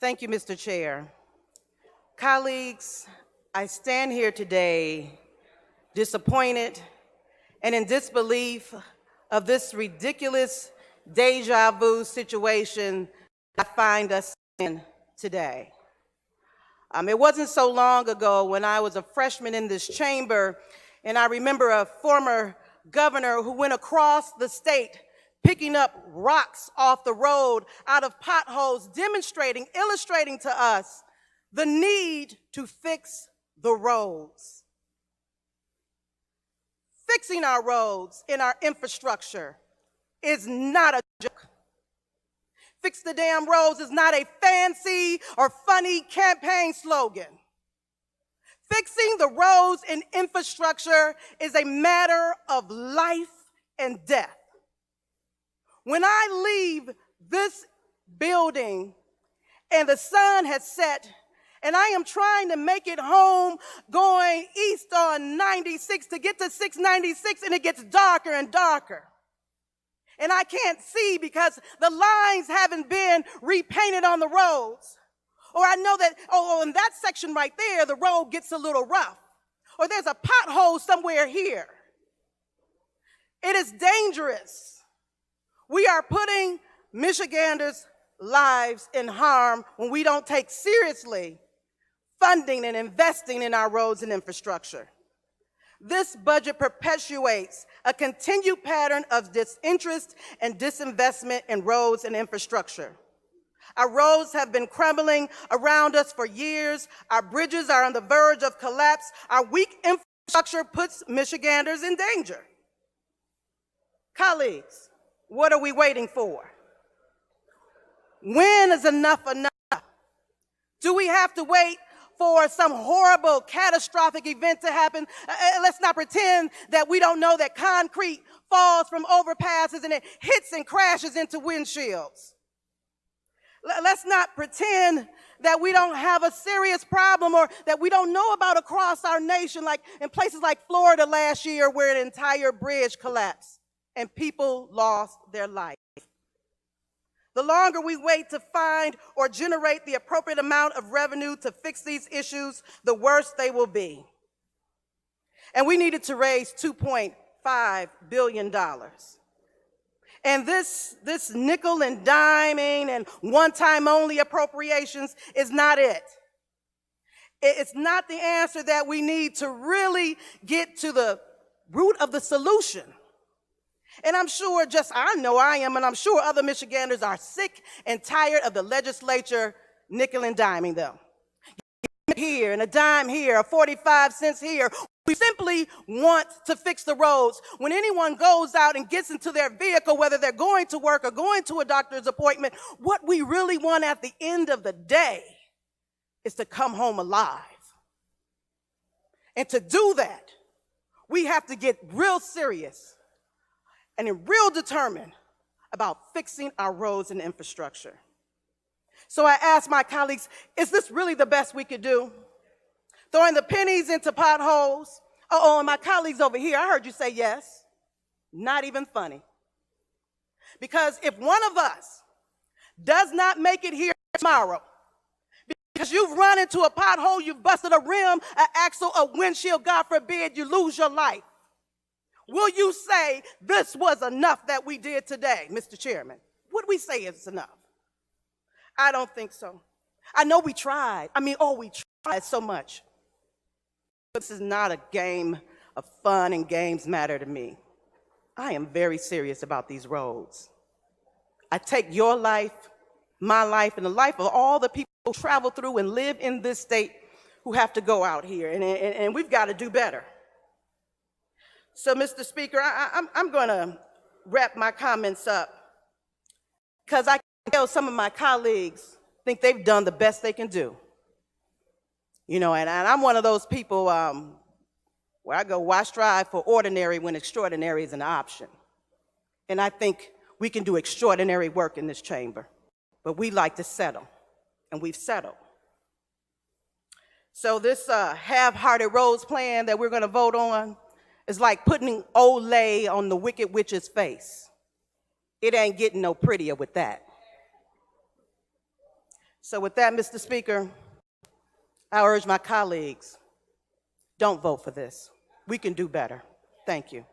Thank you, Mr. Chair. Colleagues, I stand here today disappointed and in disbelief of this ridiculous deja vu situation I find us in today. It wasn't so long ago when I was a freshman in this chamber, and I remember a former governor who went across the state picking up rocks off the road out of potholes, demonstrating, illustrating to us the need to fix the roads. Fixing our roads and our infrastructure is not a joke. Fix the damn roads is not a fancy or funny campaign slogan. Fixing the roads and infrastructure is a matter of life and death. When I leave this building and the sun has set and I am trying to make it home going east on 96 to get to 696, and it gets darker and darker. And I can't see because the lines haven't been repainted on the roads. Or I know that, in that section right there, the road gets a little rough. Or there's a pothole somewhere here. It is dangerous. We are putting Michiganders' lives in harm when we don't take seriously funding and investing in our roads and infrastructure. This budget perpetuates a continued pattern of disinterest and disinvestment in roads and infrastructure. Our roads have been crumbling around us for years. Our bridges are on the verge of collapse. Our weak infrastructure puts Michiganders in danger. Colleagues, what are we waiting for? When is enough enough? Do we have to wait for some horrible, catastrophic event to happen? Let's not pretend that we don't know that concrete falls from overpasses and it hits and crashes into windshields. Let's not pretend that we don't have a serious problem or that we don't know about across our nation, like in places like Florida last year where an entire bridge collapsed and people lost their life. The longer we wait to find or generate the appropriate amount of revenue to fix these issues, the worse they will be. And we needed to raise $2.5 billion. And this nickel and diming and one-time only appropriations is not it. It's not the answer that we need to really get to the root of the solution. And I'm sure I know I am, and I'm sure other Michiganders are sick and tired of the legislature nickel and diming them. Here and a dime here, a 45 cents here. We simply want to fix the roads. When anyone goes out and gets into their vehicle, whether they're going to work or going to a doctor's appointment, what we really want at the end of the day is to come home alive. And to do that, we have to get real serious and real determined about fixing our roads and infrastructure. So I asked my colleagues, is this really the best we could do? Throwing the pennies into potholes? And my colleagues over here, I heard you say yes. Not even funny. Because if one of us does not make it here tomorrow, because you've run into a pothole, you've busted a rim, an axle, a windshield, God forbid, you lose your life, will you say this was enough that we did today, Mr. Chairman? Would we say it's enough? I don't think so. I know we tried. We tried so much. This is not a game of fun, and games matter to me. I am very serious about these roads. I take your life, my life, and the life of all the people who travel through and live in this state who have to go out here, and we've got to do better. So, Mr. Speaker, I'm going to wrap my comments up because I can tell some of my colleagues think they've done the best they can do. And I'm one of those people where I go, why strive for ordinary when extraordinary is an option? And I think we can do extraordinary work in this chamber, but we like to settle, and we've settled. So this half-hearted roads plan that we're going to vote on is like putting Olay on the Wicked Witch's face. It ain't getting no prettier with that. So with that, Mr. Speaker, I urge my colleagues, don't vote for this. We can do better. Thank you.